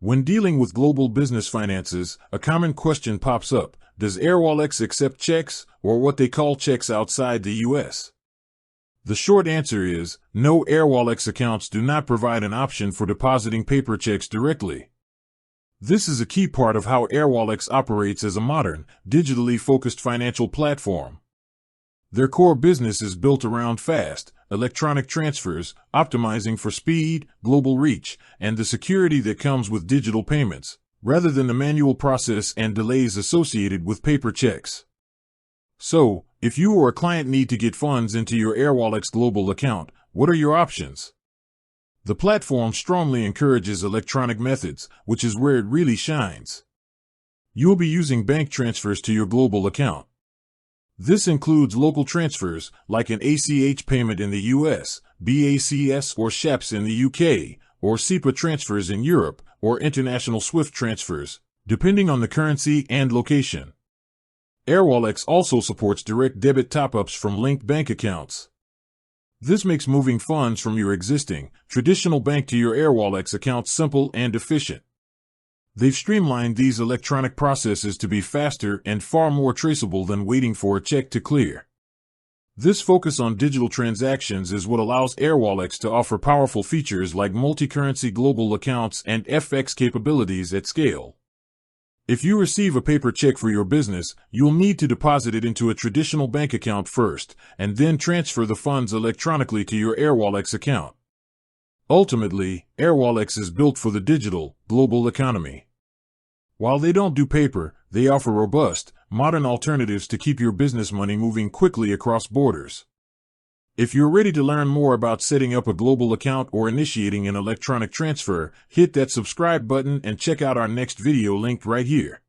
When dealing with global business finances, a common question pops up. Does Airwallex accept checks, or what they call checks outside the U.S.? The short answer is, no. Airwallex accounts do not provide an option for depositing paper checks directly. This is a key part of how Airwallex operates as a modern, digitally focused financial platform. Their core business is built around fast, electronic transfers, optimizing for speed, global reach, and the security that comes with digital payments, rather than the manual process and delays associated with paper checks. So, if you or a client need to get funds into your Airwallex global account, what are your options? The platform strongly encourages electronic methods, which is where it really shines. You'll be using bank transfers to your global account. This includes local transfers, like an ACH payment in the US, BACS or SHAPS in the UK, or SEPA transfers in Europe, or international SWIFT transfers, depending on the currency and location. Airwallex also supports direct debit top-ups from linked bank accounts. This makes moving funds from your existing, traditional bank to your Airwallex account simple and efficient. They've streamlined these electronic processes to be faster and far more traceable than waiting for a check to clear. This focus on digital transactions is what allows Airwallex to offer powerful features like multi-currency global accounts and FX capabilities at scale. If you receive a paper check for your business, you'll need to deposit it into a traditional bank account first, and then transfer the funds electronically to your Airwallex account. Ultimately, Airwallex is built for the digital, global economy. While they don't do paper, they offer robust, modern alternatives to keep your business money moving quickly across borders. If you're ready to learn more about setting up a global account or initiating an electronic transfer, hit that subscribe button and check out our next video linked right here.